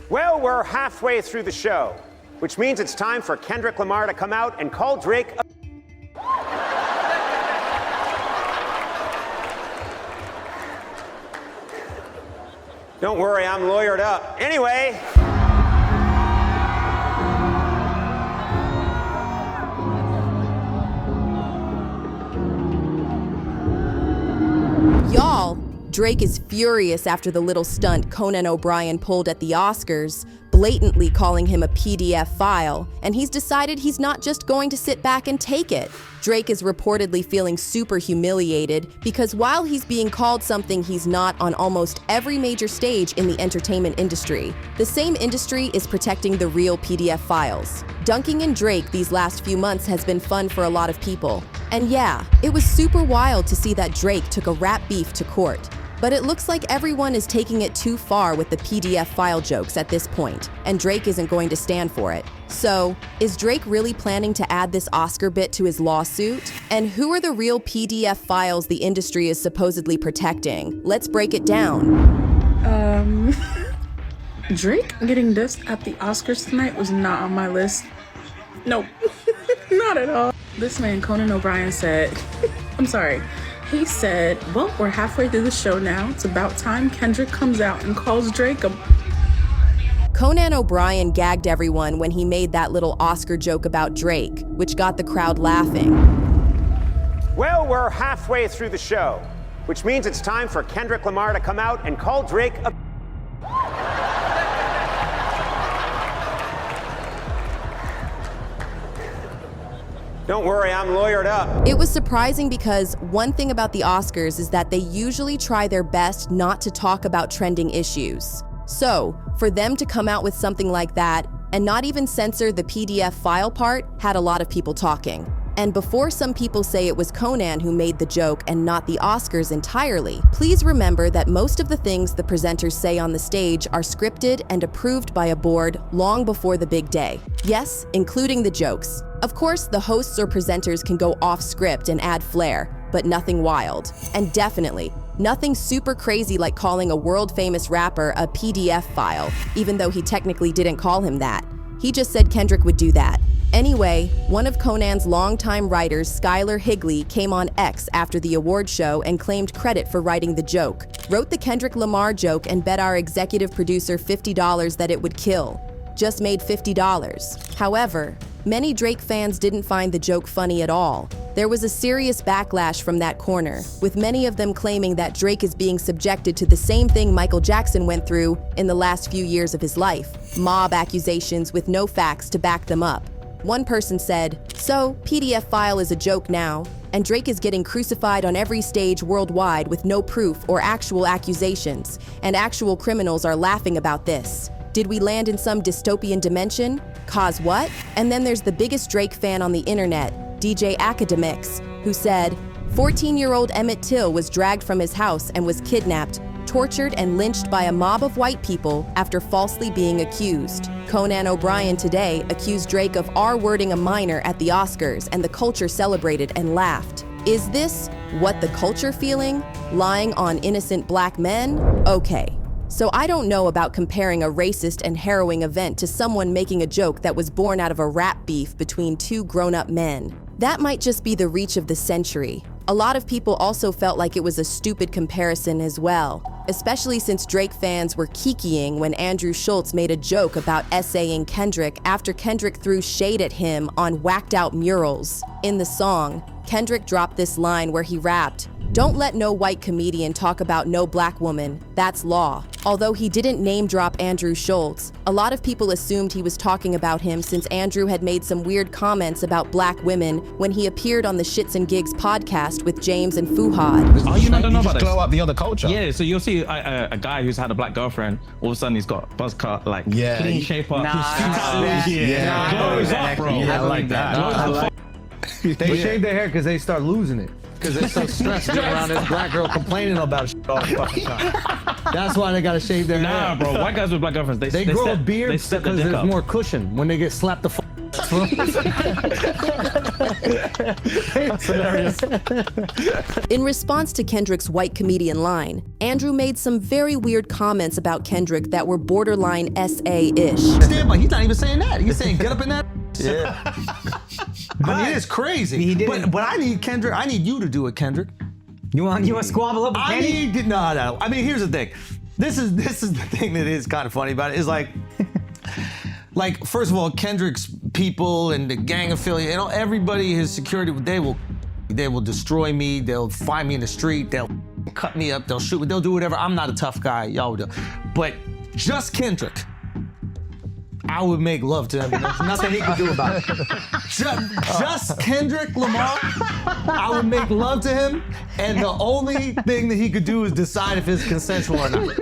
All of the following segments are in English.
Well, we're halfway through the show, which means it's time for Kendrick Lamar to come out and call Drake a... Don't worry, I'm lawyered up. Anyway... Y'all, Drake is furious after the little stunt Conan O'Brien pulled at the Oscars, blatantly calling him a PDF file, and he's decided he's not just going to sit back and take it. Drake is reportedly feeling super humiliated because while he's being called something he's not on almost every major stage in the entertainment industry, the same industry is protecting the real PDF files. Dunking in Drake these last few months has been fun for a lot of people. And yeah, it was super wild to see that Drake took a rap beef to court. But it looks like everyone is taking it too far with the PDF file jokes at this point, and Drake isn't going to stand for it. So, is Drake really planning to add this Oscar bit to his lawsuit? And who are the real PDF files the industry is supposedly protecting? Let's break it down. Drake getting dissed at the Oscars tonight was not on my list. Nope, not at all. This man, Conan O'Brien, said, he said, well, we're halfway through the show now. It's about time Kendrick comes out and calls Drake a... Conan O'Brien gagged everyone when he made that little Oscar joke about Drake, which got the crowd laughing. Well, we're halfway through the show, which means it's time for Kendrick Lamar to come out and call Drake a... Don't worry, I'm lawyered up. It was surprising because one thing about the Oscars is that they usually try their best not to talk about trending issues. So, for them to come out with something like that and not even censor the PDF file part had a lot of people talking. And before some people say it was Conan who made the joke and not the Oscars entirely, please remember that most of the things the presenters say on the stage are scripted and approved by a board long before the big day. Yes, including the jokes. Of course, the hosts or presenters can go off script and add flair, but nothing wild. And definitely, nothing super crazy like calling a world-famous rapper a PDF file, even though he technically didn't call him that. He just said Kendrick would do that. Anyway, one of Conan's longtime writers, Skylar Higley, came on X after the award show and claimed credit for writing the joke. Wrote the Kendrick Lamar joke and bet our executive producer $50 that it would kill. Just made $50. However, many Drake fans didn't find the joke funny at all. There was a serious backlash from that corner, with many of them claiming that Drake is being subjected to the same thing Michael Jackson went through in the last few years of his life: mob accusations with no facts to back them up. One person said, so, PDF file is a joke now, and Drake is getting crucified on every stage worldwide with no proof or actual accusations, and actual criminals are laughing about this. Did we land in some dystopian dimension? Cause what? And then there's the biggest Drake fan on the internet, DJ Academics, who said, 14-year-old Emmett Till was dragged from his house and was kidnapped, tortured and lynched by a mob of white people after falsely being accused. Conan O'Brien today accused Drake of R-wording a minor at the Oscars, and the culture celebrated and laughed. Is this what the culture feeling? Lying on innocent black men? Okay. So I don't know about comparing a racist and harrowing event to someone making a joke that was born out of a rap beef between two grown-up men. That might just be the reach of the century. A lot of people also felt like it was a stupid comparison as well, especially since Drake fans were kikiing when Andrew Schultz made a joke about essaying Kendrick after Kendrick threw shade at him on whacked-out murals. In the song, Kendrick dropped this line where he rapped, "Don't let no white comedian talk about no black woman, that's law." Although he didn't name drop Andrew Schultz, a lot of people assumed he was talking about him since Andrew had made some weird comments about black women when he appeared on the Shits and Gigs podcast with James and Fuhad. Oh, you don't know about this? Glow up the other culture. Yeah, so you'll see a guy who's had a black girlfriend, all of a sudden he's got buzz cut, like clean shape up. Glows up, bro. Yeah, I like that. They shave their hair because they start losing it. Because they're so stressed being around this black girl complaining about shit all the fucking time. That's why they gotta shave their hair. Nah, bro. White guys with black girlfriends, they grow a beard because there's more cushion when they get slapped the That's hilarious. In response to Kendrick's white comedian line, Andrew made some very weird comments about Kendrick that were borderline SA-ish. Stand by, he's not even saying that. He's saying get up in that. Yeah. I mean, it's crazy. He did it. But I need Kendrick. I need you to do it, Kendrick. You want to squabble up with Kenny? No. I mean, here's the thing. This is the thing that is kind of funny about it. Is like, first of all, Kendrick's people and the gang affiliate, everybody, his security, they will destroy me. They'll find me in the street. They'll cut me up. They'll shoot me. They'll do whatever. I'm not a tough guy. Y'all do. But just Kendrick, I would make love to him. There's nothing he can do about it. Just Kendrick Lamar, I would make love to him, and the only thing that he could do is decide if it's consensual or not.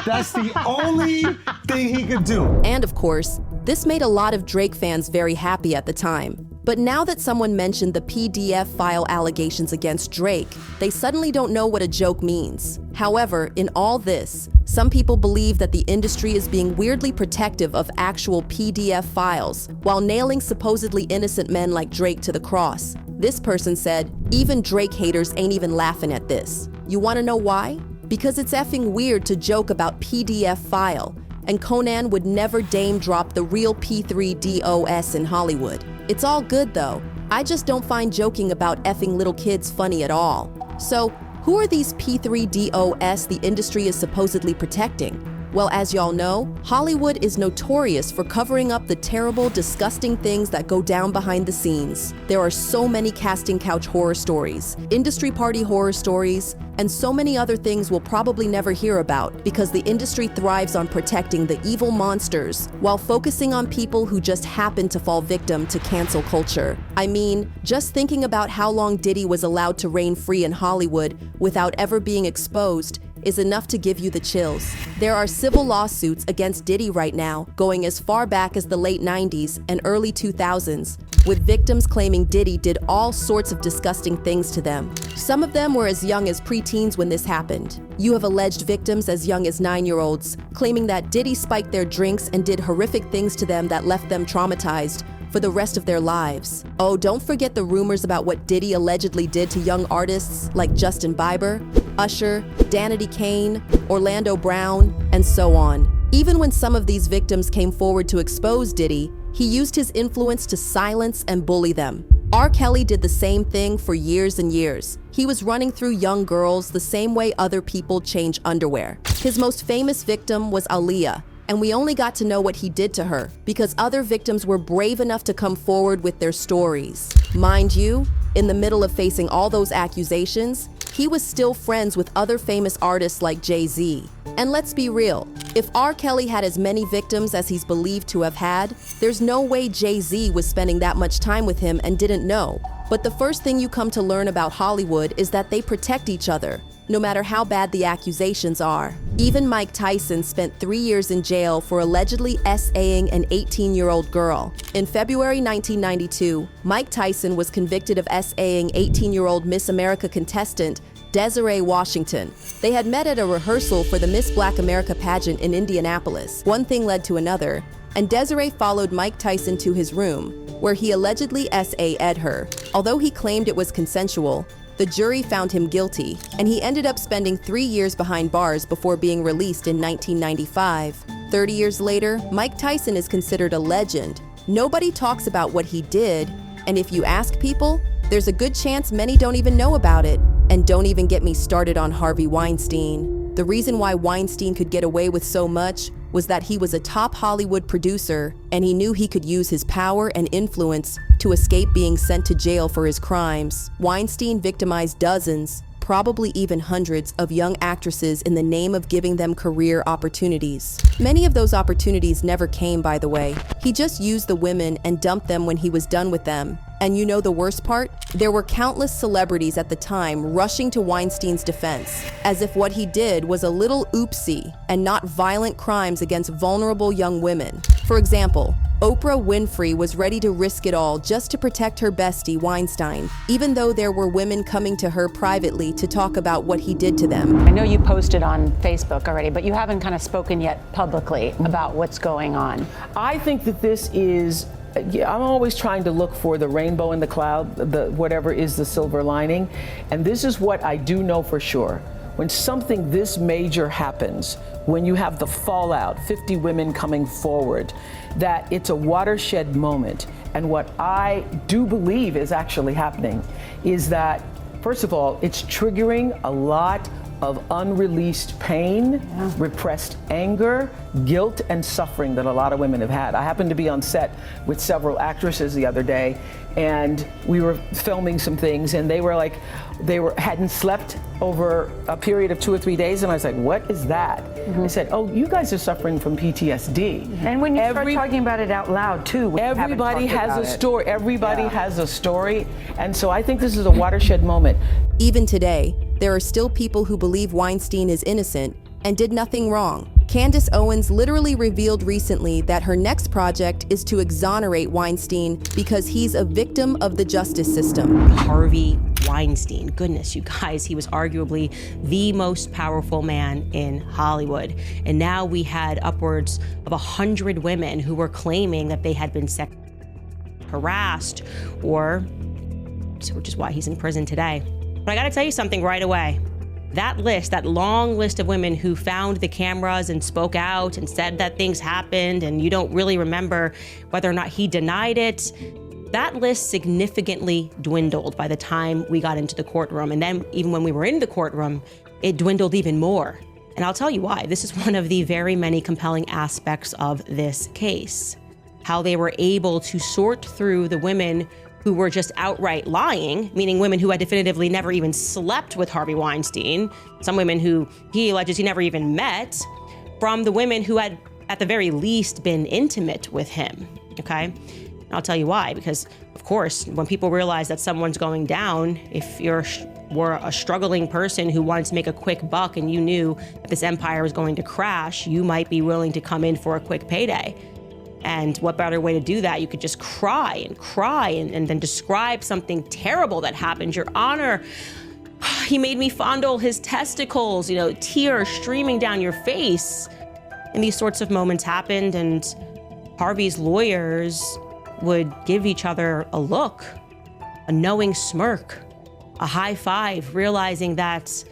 That's the only thing he could do. And of course, this made a lot of Drake fans very happy at the time. But now that someone mentioned the PDF file allegations against Drake, they suddenly don't know what a joke means. However, in all this, some people believe that the industry is being weirdly protective of actual PDF files, while nailing supposedly innocent men like Drake to the cross. This person said, even Drake haters ain't even laughing at this. You wanna know why? Because it's effing weird to joke about PDF file, and Conan would never dame drop the real P3DOS in Hollywood. It's all good though. I just don't find joking about effing little kids funny at all. So, who are these P3DOS the industry is supposedly protecting? Well, as y'all know, Hollywood is notorious for covering up the terrible, disgusting things that go down behind the scenes. There are so many casting couch horror stories, industry party horror stories, and so many other things we'll probably never hear about because the industry thrives on protecting the evil monsters while focusing on people who just happen to fall victim to cancel culture. I mean, just thinking about how long Diddy was allowed to reign free in Hollywood without ever being exposed is enough to give you the chills. There are civil lawsuits against Diddy right now, going as far back as the late 90s and early 2000s, with victims claiming Diddy did all sorts of disgusting things to them. Some of them were as young as preteens when this happened. You have alleged victims as young as 9-year-olds, claiming that Diddy spiked their drinks and did horrific things to them that left them traumatized for the rest of their lives. Oh, don't forget the rumors about what Diddy allegedly did to young artists like Justin Bieber, Usher, Danity Kane, Orlando Brown, and so on. Even when some of these victims came forward to expose Diddy, he used his influence to silence and bully them. R. Kelly did the same thing for years and years. He was running through young girls the same way other people change underwear. His most famous victim was Aaliyah, and we only got to know what he did to her because other victims were brave enough to come forward with their stories. Mind you, in the middle of facing all those accusations, he was still friends with other famous artists like Jay-Z. And let's be real, if R. Kelly had as many victims as he's believed to have had, there's no way Jay-Z was spending that much time with him and didn't know. But the first thing you come to learn about Hollywood is that they protect each other, no matter how bad the accusations are. Even Mike Tyson spent 3 years in jail for allegedly SAing an 18-year-old girl. In February 1992, Mike Tyson was convicted of SAing 18-year-old Miss America contestant Desiree Washington. They had met at a rehearsal for the Miss Black America pageant in Indianapolis. One thing led to another, and Desiree followed Mike Tyson to his room, where he allegedly SA'd her. Although he claimed it was consensual, the jury found him guilty, and he ended up spending 3 years behind bars before being released in 1995. 30 years later, Mike Tyson is considered a legend. Nobody talks about what he did, and if you ask people, there's a good chance many don't even know about it. And don't even get me started on Harvey Weinstein. The reason why Weinstein could get away with so much was that he was a top Hollywood producer, and he knew he could use his power and influence to escape being sent to jail for his crimes. Weinstein victimized dozens, probably even hundreds, of young actresses in the name of giving them career opportunities. Many of those opportunities never came, by the way. He just used the women and dumped them when he was done with them. And you know the worst part? There were countless celebrities at the time rushing to Weinstein's defense, as if what he did was a little oopsie and not violent crimes against vulnerable young women. For example, Oprah Winfrey was ready to risk it all just to protect her bestie, Weinstein, even though there were women coming to her privately to talk about what he did to them. I know you posted on Facebook already, but you haven't kind of spoken yet publicly about what's going on. I think that this is I'm always trying to look for the rainbow in the cloud, whatever is the silver lining. And this is what I do know for sure. When something this major happens, when you have the fallout, 50 women coming forward, that it's a watershed moment. And what I do believe is actually happening is that, first of all, it's triggering a lot of unreleased pain, repressed anger, guilt, and suffering that a lot of women have had. I happened to be on set with several actresses the other day, and we were filming some things, and they hadn't slept over a period of 2 or 3 days, and I was like, what is that? They said, oh, you guys are suffering from PTSD. And when you start talking about it out loud, too. Everybody has a story. Everybody has a story. And so I think this is a watershed moment. Even today, there are still people who believe Weinstein is innocent and did nothing wrong. Candace Owens literally revealed recently that her next project is to exonerate Weinstein because he's a victim of the justice system. Harvey Weinstein, goodness, you guys, he was arguably the most powerful man in Hollywood. And now we had upwards of 100 women who were claiming that they had been sexually harassed, which is why he's in prison today. But I gotta tell you something right away. That list, that long list of women who found the cameras and spoke out and said that things happened and you don't really remember whether or not he denied it, that list significantly dwindled by the time we got into the courtroom. And then even when we were in the courtroom, it dwindled even more. And I'll tell you why. This is one of the very many compelling aspects of this case. How they were able to sort through the women who were just outright lying, meaning women who had definitively never even slept with Harvey Weinstein, some women who he alleges he never even met, from the women who had, at the very least, been intimate with him, okay? And I'll tell you why, because, of course, when people realize that someone's going down, if were a struggling person who wanted to make a quick buck and you knew that this empire was going to crash, you might be willing to come in for a quick payday. And what better way to do that? You could just cry and then describe something terrible that happened. Your Honor, he made me fondle his testicles, tears streaming down your face. And these sorts of moments happened, and Harvey's lawyers would give each other a look, a knowing smirk, a high five, realizing that,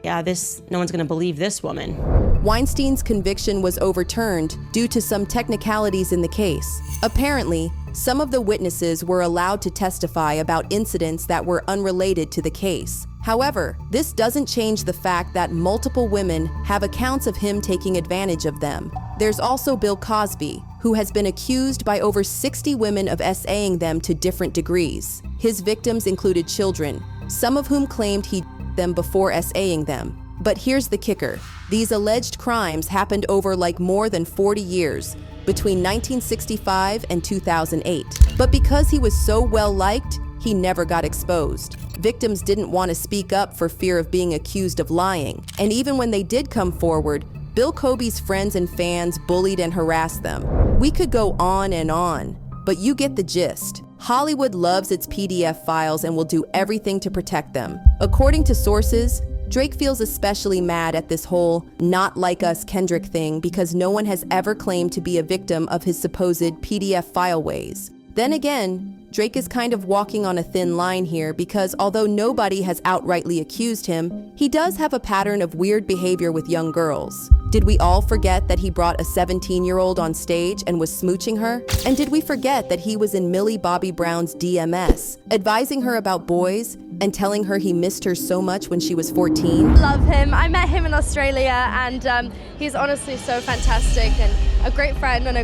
no one's gonna believe this woman. Weinstein's conviction was overturned due to some technicalities in the case. Apparently, some of the witnesses were allowed to testify about incidents that were unrelated to the case. However, this doesn't change the fact that multiple women have accounts of him taking advantage of them. There's also Bill Cosby, who has been accused by over 60 women of SAing them to different degrees. His victims included children, some of whom claimed he them before SAing them. But here's the kicker. These alleged crimes happened over more than 40 years, between 1965 and 2008. But because he was so well liked, he never got exposed. Victims didn't want to speak up for fear of being accused of lying. And even when they did come forward, Bill Cosby's friends and fans bullied and harassed them. We could go on, but you get the gist. Hollywood loves its PDF files and will do everything to protect them. According to sources, Drake feels especially mad at this whole "not like us" Kendrick thing because no one has ever claimed to be a victim of his supposed PDF file ways. Then again, Drake is kind of walking on a thin line here because although nobody has outrightly accused him, he does have a pattern of weird behavior with young girls. Did we all forget that he brought a 17-year-old on stage and was smooching her? And did we forget that he was in Millie Bobby Brown's DMS, advising her about boys and telling her he missed her so much when she was 14? Love him. I met him in Australia, and he's honestly so fantastic and a great friend and a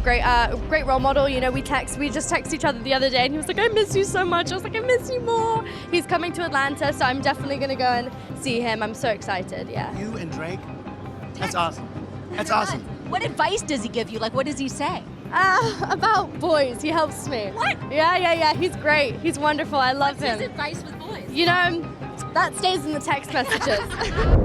great role model. We just texted each other the other day, and he was like, "I miss you so much." I was like, "I miss you more." He's coming to Atlanta, so I'm definitely gonna go and see him. I'm so excited. Yeah. You and Drake. That's awesome. That's awesome. What advice does he give you? What does he say? About boys. He helps me. What? Yeah. He's great. He's wonderful. I love him. What's his advice with boys? That stays in the text messages.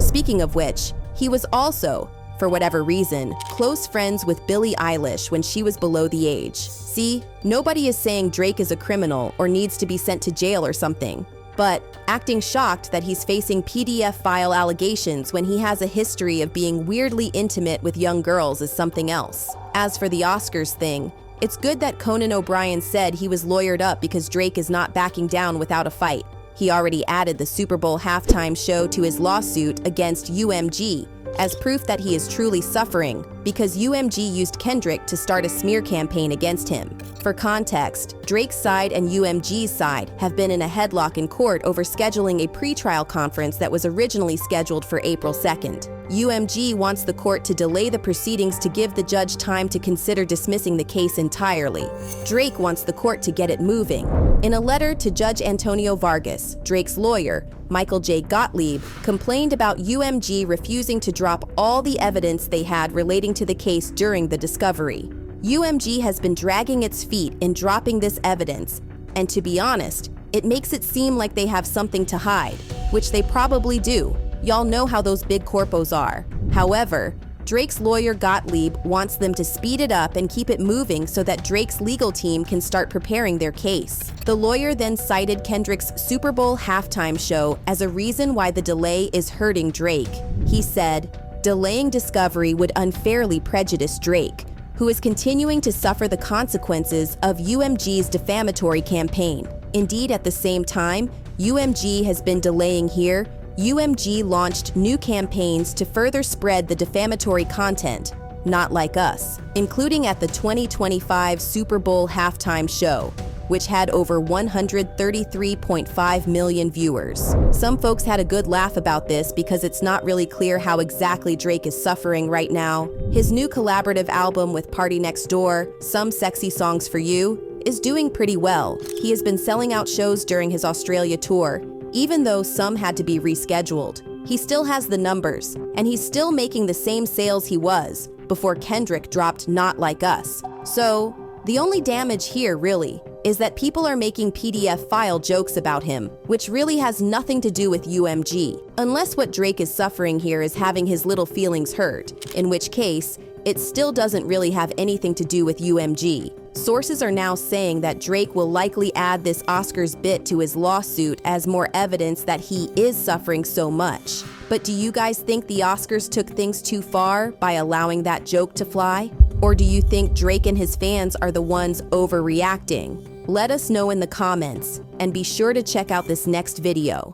Speaking of which, he was also, for whatever reason, close friends with Billie Eilish when she was below the age. See, nobody is saying Drake is a criminal or needs to be sent to jail or something. But acting shocked that he's facing PDF file allegations when he has a history of being weirdly intimate with young girls is something else. As for the Oscars thing, It's good that Conan O'Brien said he was lawyered up because Drake is not backing down without a fight. He already added the Super Bowl halftime show to his lawsuit against UMG as proof that he is truly suffering because UMG used Kendrick to start a smear campaign against him. For context, Drake's side and UMG's side have been in a headlock in court over scheduling a pretrial conference that was originally scheduled for April 2nd. UMG wants the court to delay the proceedings to give the judge time to consider dismissing the case entirely. Drake wants the court to get it moving. In a letter to Judge Antonio Vargas, Drake's lawyer, Michael J. Gottlieb, complained about UMG refusing to drop all the evidence they had relating to the case during the discovery. UMG has been dragging its feet in dropping this evidence, and to be honest, it makes it seem like they have something to hide, which they probably do. Y'all know how those big corpos are. However, Drake's lawyer Gottlieb wants them to speed it up and keep it moving so that Drake's legal team can start preparing their case. The lawyer then cited Kendrick's Super Bowl halftime show as a reason why the delay is hurting Drake. He said, "Delaying discovery would unfairly prejudice Drake, who is continuing to suffer the consequences of UMG's defamatory campaign. Indeed, at the same time, UMG has been delaying here. UMG launched new campaigns to further spread the defamatory content, not like us, including at the 2025 Super Bowl halftime show, which had over 133.5 million viewers." Some folks had a good laugh about this because it's not really clear how exactly Drake is suffering right now. His new collaborative album with Party Next Door, Some Sexy Songs for You, is doing pretty well. He has been selling out shows during his Australia tour, even though some had to be rescheduled. He still has the numbers, and he's still making the same sales he was before Kendrick dropped Not Like Us. So, the only damage here, really, is that people are making PDF file jokes about him, which really has nothing to do with UMG. Unless what Drake is suffering here is having his little feelings hurt, in which case, it still doesn't really have anything to do with UMG. Sources are now saying that Drake will likely add this Oscars bit to his lawsuit as more evidence that he is suffering so much. But do you guys think the Oscars took things too far by allowing that joke to fly? Or do you think Drake and his fans are the ones overreacting? Let us know in the comments, and be sure to check out this next video.